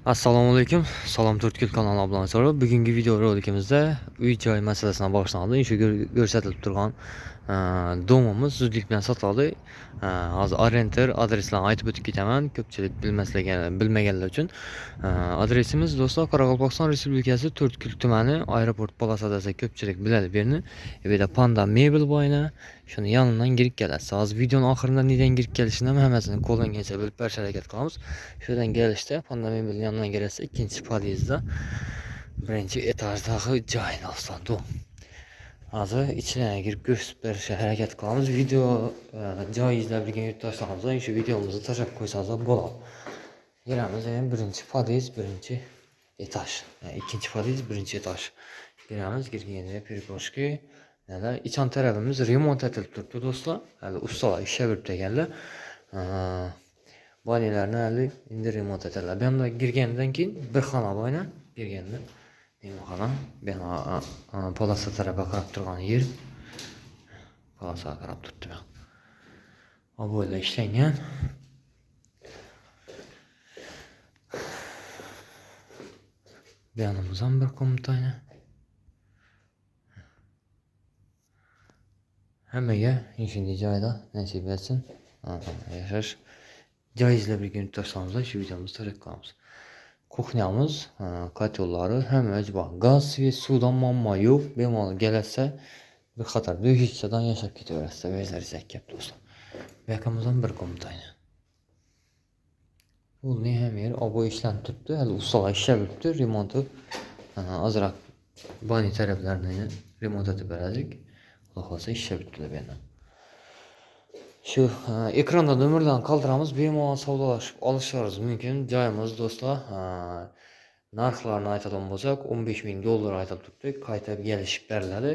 Assalomu alaykum. Salom Turtkil kanali abunachilari. Bugungi video rolikimizda uy joy masalasine boshlanadi. Shu ko'rsatilib turgan domimiz zudlik bilan sotiladi. Hozir orientir adreslarni aytib o'tib ketaman. Ko'pchilik bilmaganlar uchun. Adresimiz do'stlar Qoraqalpog'iston Respublikasi Turtkil tumani aeroport palasadasi ko'pchilik biladi bu yerni. Bu yerda Panda mebel boyna shuni yonidan girib kelasiz. Hozir videoning oxirida neden girib kelishini ham hammasini qo'llangancha bilib berishga harakat qilamiz. Şuradan gelişte Panda mebelning yonidan gelirse ikinci podyezda birinchi etajdagi joy dostlar. Hozir ichine girib ko'rsatib berishga harakat qilamiz. Video joy izlab yurgan yurtdoshlarimizga shu videomizni tashlab qo'ysangiz bo'ladi. Giramiz, birinchi podyez, birinchi etaj. Ikkinchi podyez, birinchi etaj. Giramiz, girganda перекошки. İçan tarafımız remont etilib turibdi do'stlar. Hali ustalar ishlab yuribdi ekanlar. Banilarni hali endi remont etadilar. Bu yerda girgandan keyin bir xona boyna girganda mehmonxona, bu yana polasa tarafga qarab turgan yer. Polasaga qarab turibdi. Oboylar ishlangan. Bu yanimiz ham bir komnatayni. Hammaga shunday joyda nasib etsin. Yashash joizlab yurgan yurtdoshlarimizga shu videomizni taklif qilamiz. Kuxnyamiz, kotyolları hamma bor. Gaz, svet, suvdan muammo yo'q. Bemalol kelsa bir qator duygichadan yashab ketaverasiz. O'zlaringiz gap do'stlar. Bu yoqimizdan bir komnatayni. Bu ne ham yer oboy ishlanib turibdi. Hali ustalar ishlab yuribdi. Remonti ozroq bani taraflarini remont etib berdik. Xudo xolasa ishlab yuribdilar bu yerda. Şu ekranda nomerlarni qoldiramiz. Bemalol savdolashib olishlaringiz mumkin. Joyimiz do'stlar, narxlarni aytadigan bo'lsak, $15,000 aytilib turibdi. Qaytib kelishib beriladi.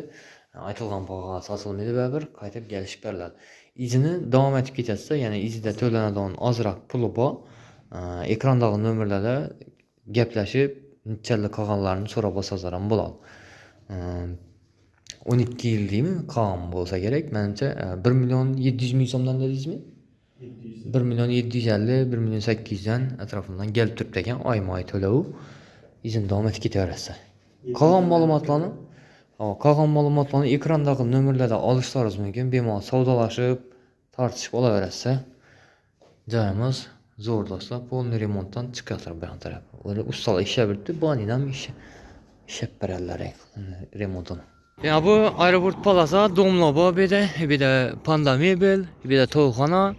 Aytilgan bahoga sotilmaydi baribir, qaytib kelishib beriladi. Izini davom etib ketsa, ya'ni izida to'lanadigan ozroq puli bor. Ekrandagi nomerlarda gaplashib, nechalik qolganlarini so'rab olsangiz ham bo'ladi. 12 yıl değil mi? Kaan olsa gerek. Bence 1.700.000 so'mdan dedingizmi? 1.750, 1.800'den etrafından gelip turibdi ekan oyma-oy to'lov. İzin davom etib ketaverasiz. Qolgan ma'lumotlarni ekrandagi nomerlarda olishlaringiz mumkin. Bemalol savdolashib, tartishib olaverasiz. Joyimiz zo'r do'stlar. Polni remontdan chiqyapti bu taraf. Ustalar ishlab yuribdi. Banidan ham ishlab beradilar remontini. Ya bu aeroport palasa, domlaba, bir de Panda mebel, bir de to'yxona,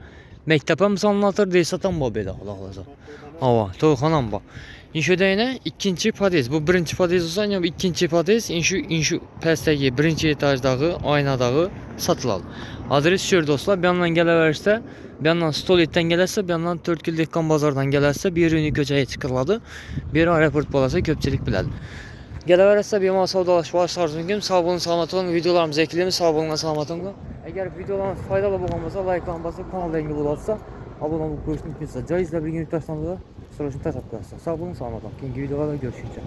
maktab ham sonlatır, desatan bu bir de Xudo xolasa. Hava, to'yxona ham bor. Inshudayna ikkinchi podyez. Bu birinchi podyez olsa, ham ikkinchi podyez inshu pastdagi birinchi etajdagi oynadagi sotiladi. Adres shu do'stlar, bu yerdan kelaverishsa, bu yerdan Stoletdan kelasa, bu yerdan To'rtkil dehqon bozoridan kelasa, Beruniy ko'chaga chiqiladi. Bu yer aeroport palasa ko'pchilik biladi. Gelaverse bir mal savdalaş başlarız mümkün. Sağ olun, selamat olun. Videolarımızı ekleyelim. Sağ olun, selamat olun. Eğer videolarımız faydalı olmasa, like basıp kanala ilgili olursa, abone olup görüşmek üzere. Caizle bir gün yurttaşlarımıza soruşun teşekkür ederim. Sağ olun, selamat olun. Yeni videolarda görüşünce.